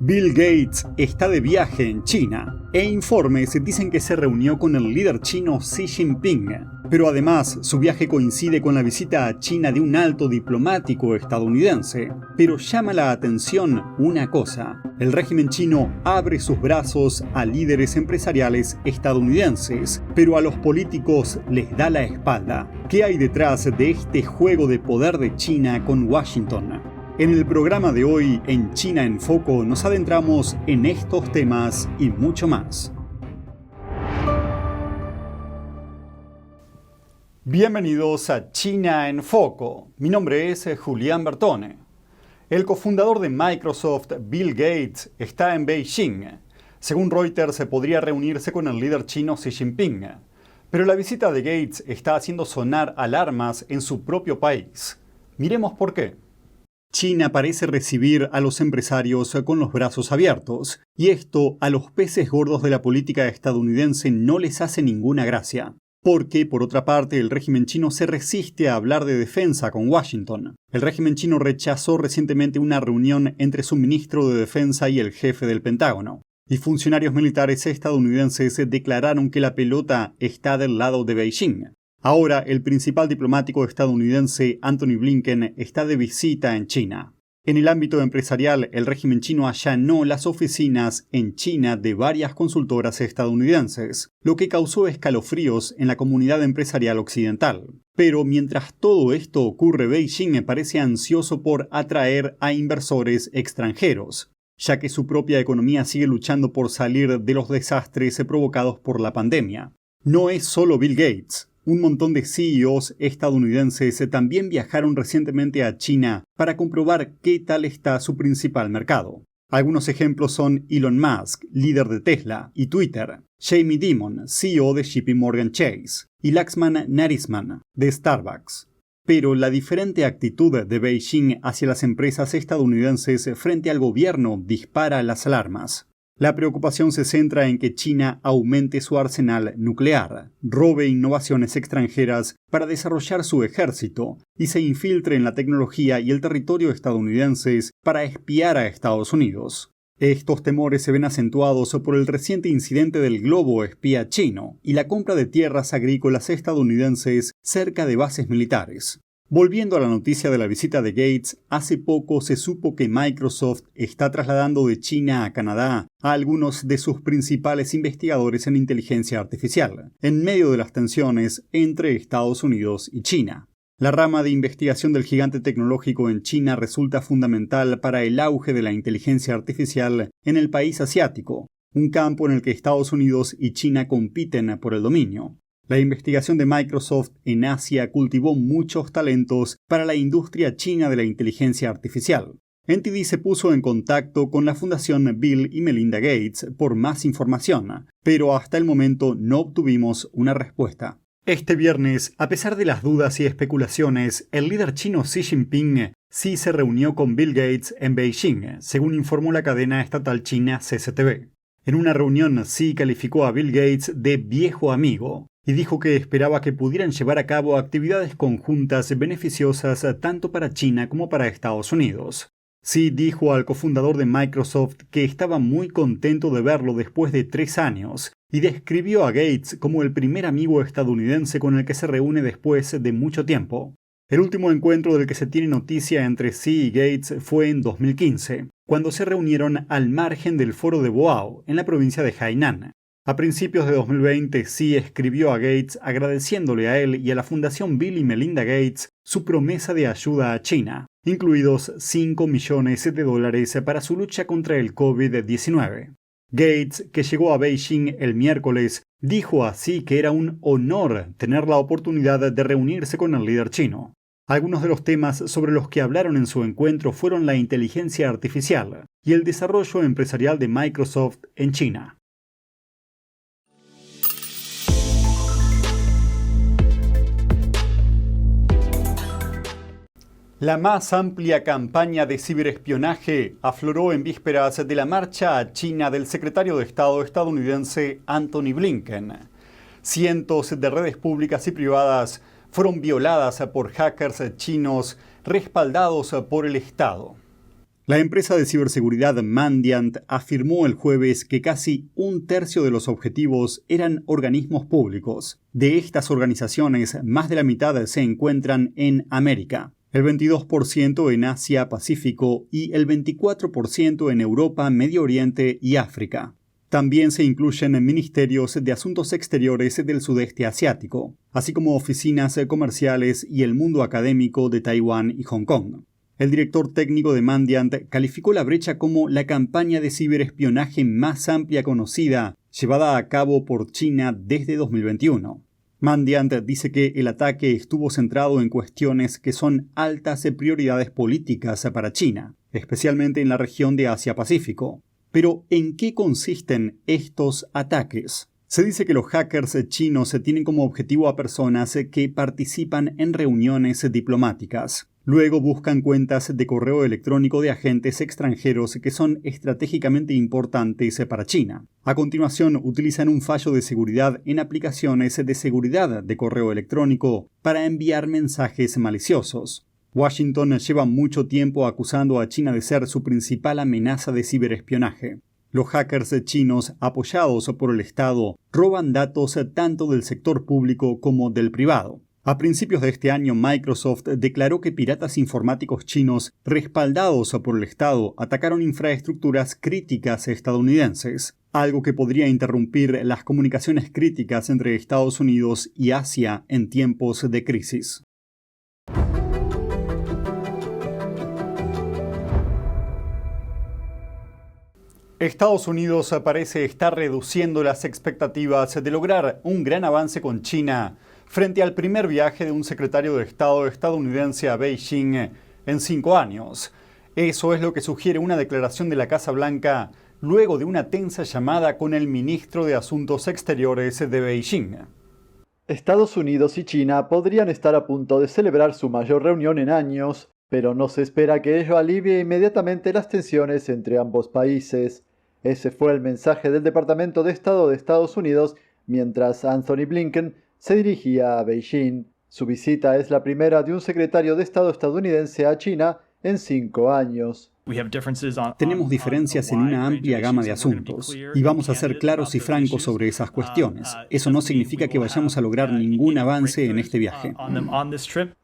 Bill Gates está de viaje en China e informes dicen que se reunió con el líder chino Xi Jinping. Pero además, su viaje coincide con la visita a China de un alto diplomático estadounidense. Pero llama la atención una cosa: el régimen chino abre sus brazos a líderes empresariales estadounidenses, pero a los políticos les da la espalda. ¿Qué hay detrás de este juego de poder de China con Washington? En el programa de hoy, en China en Foco, nos adentramos en estos temas y mucho más. Bienvenidos a China en Foco. Mi nombre es Julián Bertone. El cofundador de Microsoft, Bill Gates, está en Beijing. Según Reuters, se podría reunirse con el líder chino Xi Jinping. Pero la visita de Gates está haciendo sonar alarmas en su propio país. Miremos por qué. China parece recibir a los empresarios con los brazos abiertos, y esto a los peces gordos de la política estadounidense no les hace ninguna gracia. Porque, por otra parte, el régimen chino se resiste a hablar de defensa con Washington. El régimen chino rechazó recientemente una reunión entre su ministro de Defensa y el jefe del Pentágono. Y funcionarios militares estadounidenses declararon que la pelota está del lado de Beijing. Ahora, el principal diplomático estadounidense, Antony Blinken, está de visita en China. En el ámbito empresarial, el régimen chino allanó las oficinas en China de varias consultoras estadounidenses, lo que causó escalofríos en la comunidad empresarial occidental. Pero mientras todo esto ocurre, Beijing parece ansioso por atraer a inversores extranjeros, ya que su propia economía sigue luchando por salir de los desastres provocados por la pandemia. No es solo Bill Gates. Un montón de CEOs estadounidenses también viajaron recientemente a China para comprobar qué tal está su principal mercado. Algunos ejemplos son Elon Musk, líder de Tesla y Twitter, Jamie Dimon, CEO de JP Morgan Chase, y Laxman Narasimhan, de Starbucks. Pero la diferente actitud de Beijing hacia las empresas estadounidenses frente al gobierno dispara las alarmas. La preocupación se centra en que China aumente su arsenal nuclear, robe innovaciones extranjeras para desarrollar su ejército y se infiltre en la tecnología y el territorio estadounidenses para espiar a Estados Unidos. Estos temores se ven acentuados por el reciente incidente del globo espía chino y la compra de tierras agrícolas estadounidenses cerca de bases militares. Volviendo a la noticia de la visita de Gates, hace poco se supo que Microsoft está trasladando de China a Canadá a algunos de sus principales investigadores en inteligencia artificial, en medio de las tensiones entre Estados Unidos y China. La rama de investigación del gigante tecnológico en China resulta fundamental para el auge de la inteligencia artificial en el país asiático, un campo en el que Estados Unidos y China compiten por el dominio. La investigación de Microsoft en Asia cultivó muchos talentos para la industria china de la inteligencia artificial. NTD se puso en contacto con la Fundación Bill y Melinda Gates por más información, pero hasta el momento no obtuvimos una respuesta. Este viernes, a pesar de las dudas y especulaciones, el líder chino Xi Jinping sí se reunió con Bill Gates en Beijing, según informó la cadena estatal china CCTV. En una reunión, Xi calificó a Bill Gates de viejo amigo y dijo que esperaba que pudieran llevar a cabo actividades conjuntas beneficiosas tanto para China como para Estados Unidos. Xi dijo al cofundador de Microsoft que estaba muy contento de verlo después de 3 años y describió a Gates como el primer amigo estadounidense con el que se reúne después de mucho tiempo. El último encuentro del que se tiene noticia entre Xi y Gates fue en 2015, cuando se reunieron al margen del foro de Boao, en la provincia de Hainan. A principios de 2020, Xi escribió a Gates agradeciéndole a él y a la Fundación Bill y Melinda Gates su promesa de ayuda a China, incluidos $5 millones para su lucha contra el COVID-19. Gates, que llegó a Beijing el miércoles, dijo a Xi que era un honor tener la oportunidad de reunirse con el líder chino. Algunos de los temas sobre los que hablaron en su encuentro fueron la inteligencia artificial y el desarrollo empresarial de Microsoft en China. La más amplia campaña de ciberespionaje afloró en vísperas de la marcha a China del secretario de Estado estadounidense Antony Blinken. Cientos de redes públicas y privadas fueron violadas por hackers chinos respaldados por el Estado. La empresa de ciberseguridad Mandiant afirmó el jueves que casi un tercio de los objetivos eran organismos públicos. De estas organizaciones, más de la mitad se encuentran en América, el 22% en Asia-Pacífico y el 24% en Europa, Medio Oriente y África. También se incluyen ministerios de asuntos exteriores del sudeste asiático, así como oficinas comerciales y el mundo académico de Taiwán y Hong Kong. El director técnico de Mandiant calificó la brecha como la campaña de ciberespionaje más amplia conocida, llevada a cabo por China desde 2021. Mandiant dice que el ataque estuvo centrado en cuestiones que son altas prioridades políticas para China, especialmente en la región de Asia-Pacífico. Pero, ¿en qué consisten estos ataques? Se dice que los hackers chinos tienen como objetivo a personas que participan en reuniones diplomáticas. Luego buscan cuentas de correo electrónico de agentes extranjeros que son estratégicamente importantes para China. A continuación, utilizan un fallo de seguridad en aplicaciones de seguridad de correo electrónico para enviar mensajes maliciosos. Washington lleva mucho tiempo acusando a China de ser su principal amenaza de ciberespionaje. Los hackers chinos, apoyados por el Estado, roban datos tanto del sector público como del privado. A principios de este año, Microsoft declaró que piratas informáticos chinos, respaldados por el Estado, atacaron infraestructuras críticas estadounidenses, algo que podría interrumpir las comunicaciones críticas entre Estados Unidos y Asia en tiempos de crisis. Estados Unidos parece estar reduciendo las expectativas de lograr un gran avance con China frente al primer viaje de un secretario de Estado estadounidense a Beijing en 5 años. Eso es lo que sugiere una declaración de la Casa Blanca luego de una tensa llamada con el ministro de Asuntos Exteriores de Beijing. Estados Unidos y China podrían estar a punto de celebrar su mayor reunión en años, pero no se espera que ello alivie inmediatamente las tensiones entre ambos países. Ese fue el mensaje del Departamento de Estado de Estados Unidos mientras Anthony Blinken se dirigía a Beijing. Su visita es la primera de un secretario de Estado estadounidense a China en 5 años. Tenemos diferencias en una amplia gama de asuntos y vamos a ser claros y francos sobre esas cuestiones. Eso no significa que vayamos a lograr ningún avance en este viaje.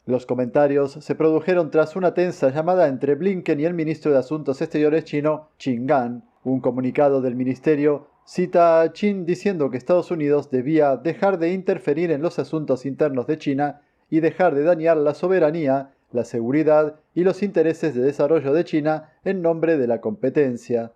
Los comentarios se produjeron tras una tensa llamada entre Blinken y el ministro de Asuntos Exteriores chino, Qin Gang. Un comunicado del ministerio cita a Qin diciendo que Estados Unidos debía dejar de interferir en los asuntos internos de China y dejar de dañar la soberanía, la seguridad y los intereses de desarrollo de China en nombre de la competencia.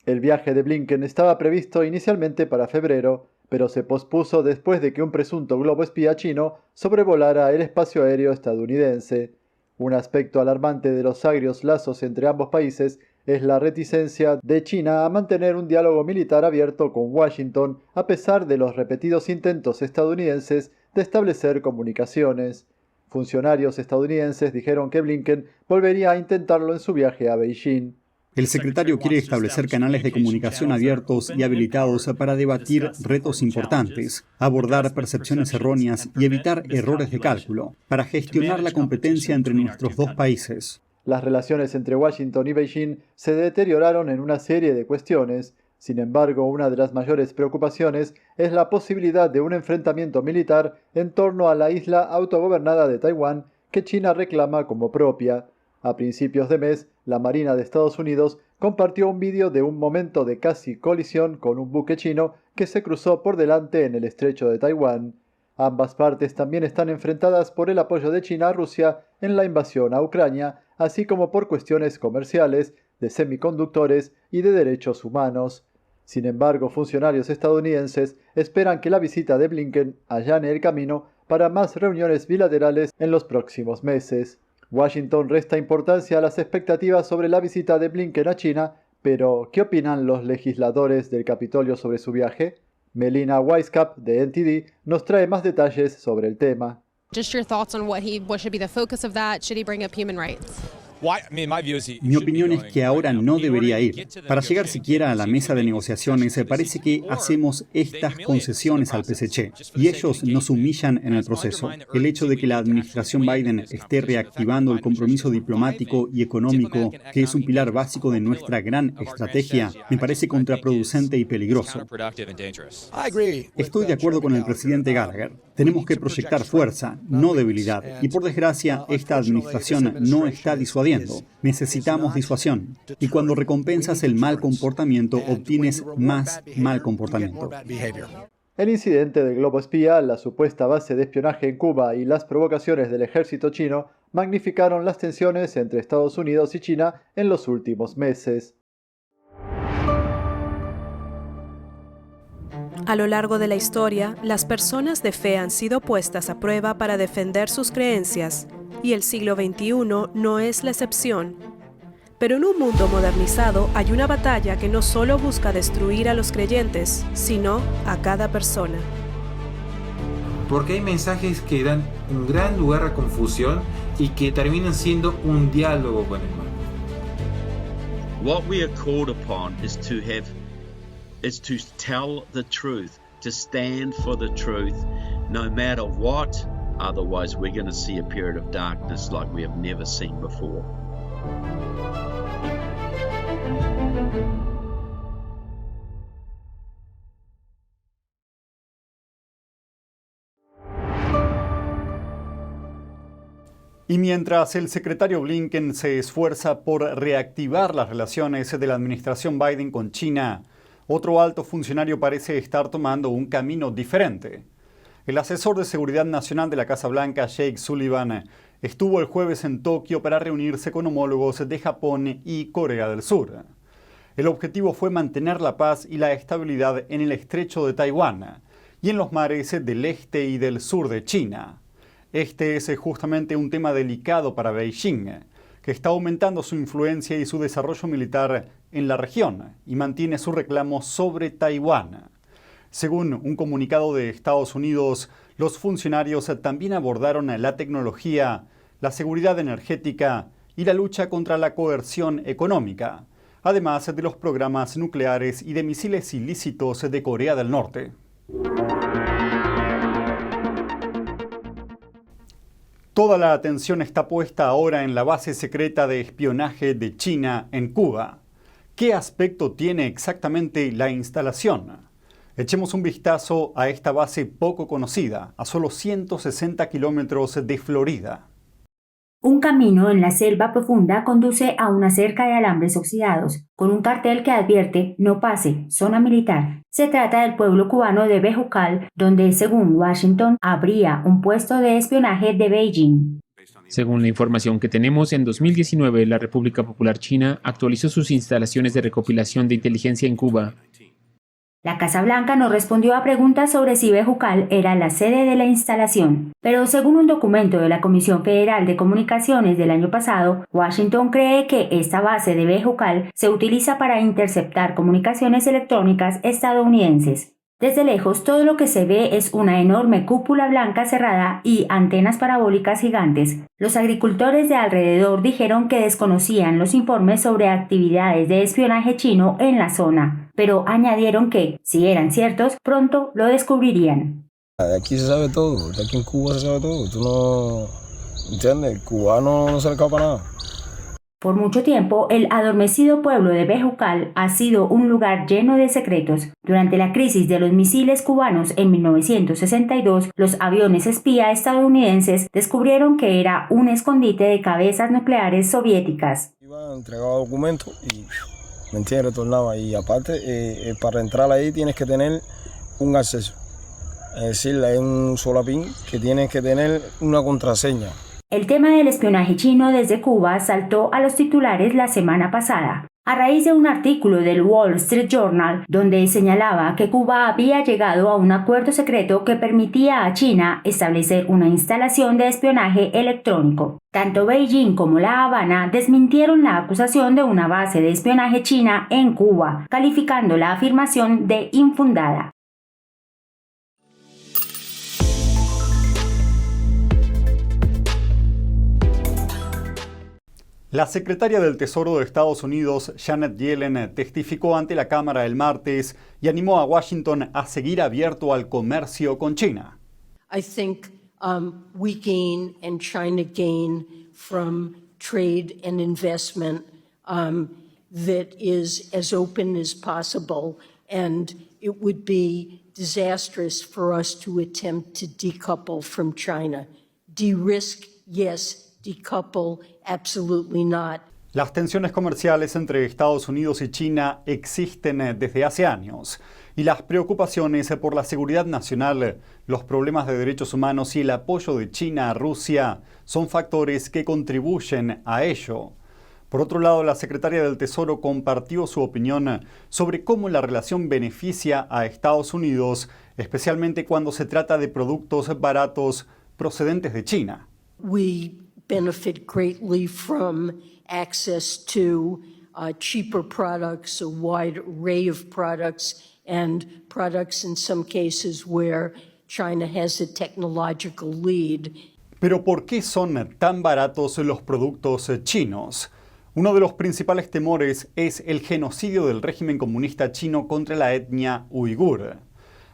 El viaje de Blinken estaba previsto inicialmente para febrero, pero se pospuso después de que un presunto globo espía chino sobrevolara el espacio aéreo estadounidense. Un aspecto alarmante de los agrios lazos entre ambos países es la reticencia de China a mantener un diálogo militar abierto con Washington a pesar de los repetidos intentos estadounidenses de establecer comunicaciones. Funcionarios estadounidenses dijeron que Blinken volvería a intentarlo en su viaje a Beijing. El secretario quiere establecer canales de comunicación abiertos y habilitados para debatir retos importantes, abordar percepciones erróneas y evitar errores de cálculo, para gestionar la competencia entre nuestros dos países. Las relaciones entre Washington y Beijing se deterioraron en una serie de cuestiones. Sin embargo, una de las mayores preocupaciones es la posibilidad de un enfrentamiento militar en torno a la isla autogobernada de Taiwán que China reclama como propia. A principios de mes, la Marina de Estados Unidos compartió un vídeo de un momento de casi colisión con un buque chino que se cruzó por delante en el estrecho de Taiwán. Ambas partes también están enfrentadas por el apoyo de China a Rusia en la invasión a Ucrania, así como por cuestiones comerciales, de semiconductores y de derechos humanos. Sin embargo, funcionarios estadounidenses esperan que la visita de Blinken allane el camino para más reuniones bilaterales en los próximos meses. Washington resta importancia a las expectativas sobre la visita de Blinken a China, pero ¿qué opinan los legisladores del Capitolio sobre su viaje? Melina Weisskopf de NTD nos trae más detalles sobre el tema. Just your thoughts on what should be the focus of that? Should he bring up human rights? Mi opinión es que ahora no debería ir. Para llegar siquiera a la mesa de negociaciones, parece que hacemos estas concesiones al PSC y ellos nos humillan en el proceso. El hecho de que la administración Biden esté reactivando el compromiso diplomático y económico, que es un pilar básico de nuestra gran estrategia, me parece contraproducente y peligroso. Estoy de acuerdo con el presidente Gallagher. Tenemos que proyectar fuerza, no debilidad. Y por desgracia, esta administración no está disuadiendo. Necesitamos disuasión. Y cuando recompensas el mal comportamiento, obtienes más mal comportamiento. El incidente del globo espía, la supuesta base de espionaje en Cuba y las provocaciones del ejército chino magnificaron las tensiones entre Estados Unidos y China en los últimos meses. A lo largo de la historia, las personas de fe han sido puestas a prueba para defender sus creencias, y el siglo XXI no es la excepción. Pero en un mundo modernizado hay una batalla que no solo busca destruir a los creyentes, sino a cada persona. Porque hay mensajes que dan un gran lugar a confusión y que terminan siendo un diálogo con el mal. What we are called upon is to tell the truth, to stand for the truth, no matter what. Otherwise, we're going to see a period of darkness like we have never seen before. Y mientras el secretario Blinken se esfuerza por reactivar las relaciones de la administración Biden con China, otro alto funcionario parece estar tomando un camino diferente. El asesor de Seguridad Nacional de la Casa Blanca, Jake Sullivan, estuvo el jueves en Tokio para reunirse con homólogos de Japón y Corea del Sur. El objetivo fue mantener la paz y la estabilidad en el estrecho de Taiwán y en los mares del este y del sur de China. Este es justamente un tema delicado para Beijing, que está aumentando su influencia y su desarrollo militar en la región y mantiene su reclamo sobre Taiwán. Según un comunicado de Estados Unidos, los funcionarios también abordaron la tecnología, la seguridad energética y la lucha contra la coerción económica, además de los programas nucleares y de misiles ilícitos de Corea del Norte. Toda la atención está puesta ahora en la base secreta de espionaje de China en Cuba. ¿Qué aspecto tiene exactamente la instalación? Echemos un vistazo a esta base poco conocida, a solo 160 kilómetros de Florida. Un camino en la selva profunda conduce a una cerca de alambres oxidados, con un cartel que advierte «No pase, zona militar». Se trata del pueblo cubano de Bejucal, donde, según Washington, habría un puesto de espionaje de Beijing. Según la información que tenemos, en 2019 la República Popular China actualizó sus instalaciones de recopilación de inteligencia en Cuba. La Casa Blanca no respondió a preguntas sobre si Bejucal era la sede de la instalación, pero según un documento de la Comisión Federal de Comunicaciones del año pasado, Washington cree que esta base de Bejucal se utiliza para interceptar comunicaciones electrónicas estadounidenses. Desde lejos, todo lo que se ve es una enorme cúpula blanca cerrada y antenas parabólicas gigantes. Los agricultores de alrededor dijeron que desconocían los informes sobre actividades de espionaje chino en la zona, pero añadieron que, si eran ciertos, pronto lo descubrirían. Aquí se sabe todo, aquí en Cuba se sabe todo. Tú no entiendes, el cubano no se le escapa nada. Por mucho tiempo, el adormecido pueblo de Bejucal ha sido un lugar lleno de secretos. Durante la crisis de los misiles cubanos en 1962, los aviones espía estadounidenses descubrieron que era un escondite de cabezas nucleares soviéticas. Entregaba documentos y me entiendes, retornaba. Y aparte, para entrar ahí tienes que tener un acceso. Es decir, hay un solapín que tienes que tener una contraseña. El tema del espionaje chino desde Cuba saltó a los titulares la semana pasada, a raíz de un artículo del Wall Street Journal donde señalaba que Cuba había llegado a un acuerdo secreto que permitía a China establecer una instalación de espionaje electrónico. Tanto Beijing como La Habana desmintieron la acusación de una base de espionaje china en Cuba, calificando la afirmación de infundada. La secretaria del Tesoro de Estados Unidos, Janet Yellen, testificó ante la Cámara el martes y animó a Washington a seguir abierto al comercio con China. I think we gain and China gain from trade and investment that is as open as possible, and it would be disastrous for us to attempt to decouple from China. De-risk, yes. Decouple, absolutely not. Las tensiones comerciales entre Estados Unidos y China existen desde hace años, y las preocupaciones por la seguridad nacional, los problemas de derechos humanos y el apoyo de China a Rusia son factores que contribuyen a ello. Por otro lado, la secretaria del Tesoro compartió su opinión sobre cómo la relación beneficia a Estados Unidos, especialmente cuando se trata de productos baratos procedentes de China. We benefit greatly from access to cheaper products, a wide array of products, and products in some cases where China has a technological lead. Pero ¿por qué son tan baratos los productos chinos? Uno de los principales temores es el genocidio del régimen comunista chino contra la etnia uigur.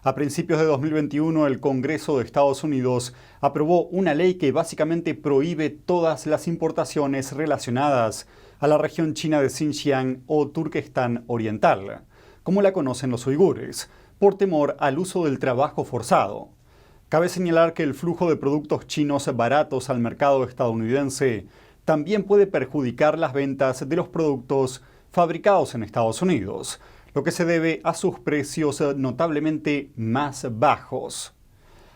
A principios de 2021, el Congreso de Estados Unidos aprobó una ley que básicamente prohíbe todas las importaciones relacionadas a la región china de Xinjiang o Turquestán Oriental, como la conocen los uigures, por temor al uso del trabajo forzado. Cabe señalar que el flujo de productos chinos baratos al mercado estadounidense también puede perjudicar las ventas de los productos fabricados en Estados Unidos, lo que se debe a sus precios notablemente más bajos.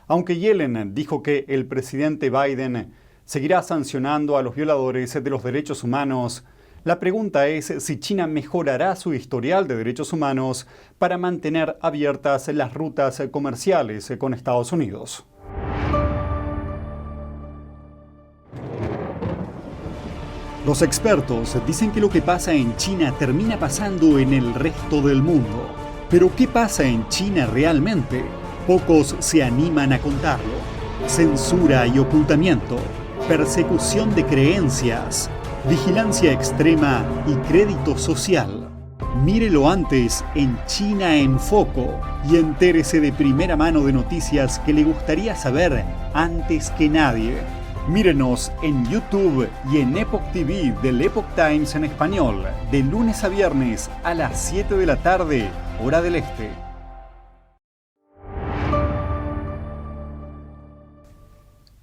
Aunque Yellen dijo que el presidente Biden seguirá sancionando a los violadores de los derechos humanos, la pregunta es si China mejorará su historial de derechos humanos para mantener abiertas las rutas comerciales con Estados Unidos. Los expertos dicen que lo que pasa en China termina pasando en el resto del mundo. Pero ¿qué pasa en China realmente? Pocos se animan a contarlo. Censura y ocultamiento, persecución de creencias, vigilancia extrema y crédito social. Mírelo antes en China en Foco y entérese de primera mano de noticias que le gustaría saber antes que nadie. Mírenos en YouTube y en Epoch TV del Epoch Times en español, de lunes a viernes a las 7 de la tarde, hora del este.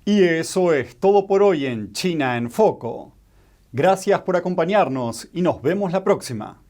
Y eso es todo por hoy en China en Foco. Gracias por acompañarnos y nos vemos la próxima.